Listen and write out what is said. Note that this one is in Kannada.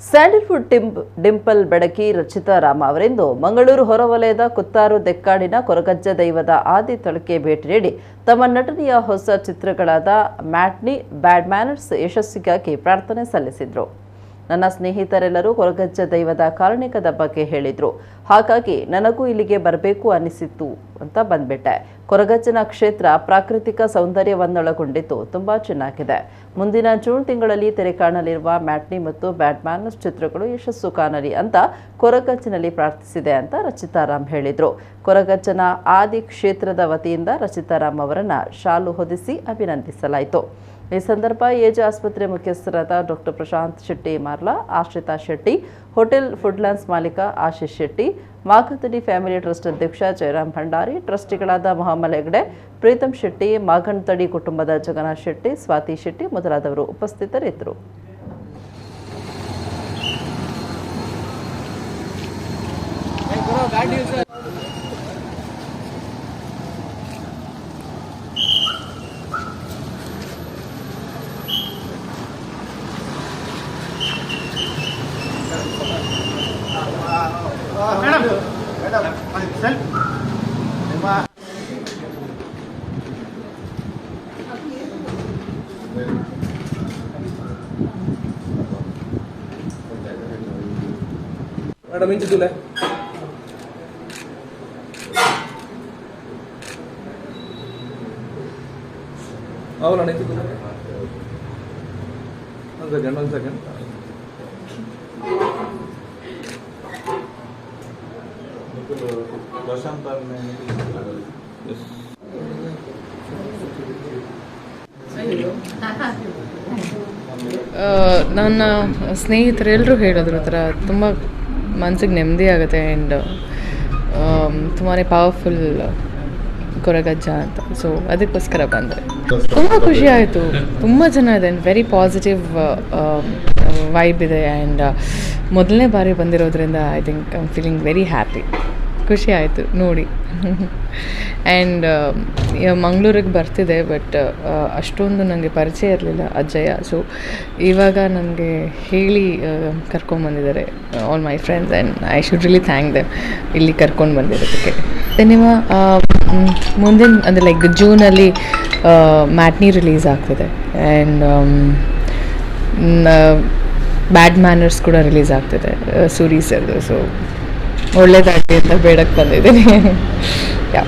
ಸ್ಯಾಂಡಲ್ವುಡ್ ಡಿಂಪಲ್ ಬೆಡಕಿ ರಚಿತಾ ರಾಮ ಅವರಿಂದು ಮಂಗಳೂರು ಹೊರವಲಯದ ಕುತ್ತಾರು ದೆಕ್ಕಾಡಿನ ಕೊರಗಜ್ಜ ದೈವದ ಆದಿ ತಳಕ್ಕೆ ಭೇಟಿ ನೀಡಿ ತಮ್ಮ ನಟನೆಯ ಹೊಸ ಚಿತ್ರಗಳಾದ ಮ್ಯಾಟ್ನಿ, ಬ್ಯಾಡ್ ಮ್ಯಾನರ್ಸ್ ಯಶಸ್ಸಿಗಾಗಿ ಪ್ರಾರ್ಥನೆ ಸಲ್ಲಿಸಿದರು. ನನ್ನ ಸ್ನೇಹಿತರೆಲ್ಲರೂ ಕೊರಗಜ್ಜ ದೈವದ ಕಾರಣಿಕದ ಬಗ್ಗೆ ಹೇಳಿದ್ರು. ಹಾಗಾಗಿ ನನಗೂ ಇಲ್ಲಿಗೆ ಬರಬೇಕು ಅನಿಸಿತ್ತು ಅಂತ ಬಂದ್ಬಿಟ್ಟೆ. ಕೊರಗಜ್ಜನ ಕ್ಷೇತ್ರ ಪ್ರಾಕೃತಿಕ ಸೌಂದರ್ಯವನ್ನೊಳಗೊಂಡಿದ್ದು ತುಂಬಾ ಚೆನ್ನಾಗಿದೆ. ಮುಂದಿನ ಜೂನ್ ತಿಂಗಳಲ್ಲಿ ತೆರೆ ಕಾಣಲಿರುವ ಮ್ಯಾಟ್ನಿ ಮತ್ತು ಬ್ಯಾಡ್ ಮ್ಯಾನರ್ಸ್ ಚಿತ್ರಗಳು ಯಶಸ್ಸು ಕಾಣಲಿ ಅಂತ ಕೊರಗಜ್ಜನಲ್ಲಿ ಪ್ರಾರ್ಥಿಸಿದೆ ಅಂತ ರಚಿತಾರಾಮ್ ಹೇಳಿದ್ರು. ಕೊರಗಜ್ಜನ ಆದಿ ಕ್ಷೇತ್ರದ ವತಿಯಿಂದ ರಚಿತಾರಾಮ್ ಅವರನ್ನ ಶಾಲು ಹೊದಿಸಿ ಅಭಿನಂದಿಸಲಾಯಿತು. ಈ ಸಂದರ್ಭ ಎಜೆ ಆಸ್ಪತ್ರೆ ಮುಖ್ಯಸ್ಥರಾದ ಡಾಕ್ಟರ್ ಪ್ರಶಾಂತ್ ಶೆಟ್ಟಿ ಮಾರ್ಲಾ, ಆಶ್ರಿತಾ ಶೆಟ್ಟಿ, ಹೋಟೆಲ್ ಫುಡ್ಲ್ಯಾಂಡ್ಸ್ ಮಾಲೀಕ ಆಶೀಶ್ ಶೆಟ್ಟಿ, ಮಾಗಂತಡಿ ಫ್ಯಾಮಿಲಿ ಟ್ರಸ್ಟ್ ಅಧ್ಯಕ್ಷ ಜಯರಾಮ್ ಭಂಡಾರಿ, ಟ್ರಸ್ಟಿಗಳಾದ ಮೊಹಮ್ಮದ್ ಹೆಗ್ಡೆ, ಪ್ರೀತಮ್ ಶೆಟ್ಟಿ, ಮಾಗಂತಡಿ ಕುಟುಂಬದ ಜಗನ್ನಾಥ್ ಶೆಟ್ಟಿ, ಸ್ವಾತಿ ಶೆಟ್ಟಿ ಮೊದಲಾದವರು ಉಪಸ್ಥಿತರಿದ್ದರು. Madam, ini dulu. Awal ini dulu. One second. Yes. ನನ್ನ ಸ್ನೇಹಿತರೆಲ್ಲರೂ ಹೇಳಿದ್ರು ಥರ ತುಂಬ ಮನಸ್ಸಿಗೆ ನೆಮ್ಮದಿ ಆಗುತ್ತೆ ಆ್ಯಂಡ್ ತುಂಬಾ ಪವರ್ಫುಲ್ ಕೊರಗಜ್ಜ ಅಂತ. ಸೊ ಅದಕ್ಕೋಸ್ಕರ ಬಂದೆ. ತುಂಬ ಖುಷಿ ಆಯಿತು. ತುಂಬ ಚೆನ್ನಾಗಿದೆ ಆ್ಯಂಡ್ ವೆರಿ ಪಾಸಿಟಿವ್ ವೈಬ್ ಇದೆ ಆ್ಯಂಡ್ ಮೊದಲನೇ ಬಾರಿ ಬಂದಿರೋದ್ರಿಂದ I think I am feeling very happy. ಖುಷಿ ಆಯಿತು ನೋಡಿ. ಆ್ಯಂಡ್ ಮಂಗಳೂರಿಗೆ ಬರ್ತಿದೆ, ಬಟ್ ಅಷ್ಟೊಂದು ನನಗೆ ಪರಿಚಯ ಇರಲಿಲ್ಲ ಅಜ್ಜಯ್ಯ. ಸೊ ಇವಾಗ ನನಗೆ ಹೇಳಿ ಕರ್ಕೊಂಡ್ಬಂದಿದ್ದಾರೆ all my friends and I should really thank them ಇಲ್ಲಿ ಕರ್ಕೊಂಡು ಬಂದಿರೋದಕ್ಕೆ. ಸಿನಿಮಾ ಮುಂದಿನ ಅಂದರೆ ಲೈಕ್ ಜೂನಲ್ಲಿ ಮ್ಯಾಟ್ನಿ ರಿಲೀಸ್ ಆಗ್ತಿದೆ ಆ್ಯಂಡ್ ಬ್ಯಾಡ್ ಮ್ಯಾನರ್ಸ್ ಕೂಡ ರಿಲೀಸ್ ಆಗ್ತಿದೆ ಸೂರಿ ಸರ್ದು. ಸೊ ಒಳ್ಳೇದಾಗಲಿ ಅಂತ ಬೇಡಕ್ಕೆ ಬಂದಿದ್ದೀನಿ. ಯಾ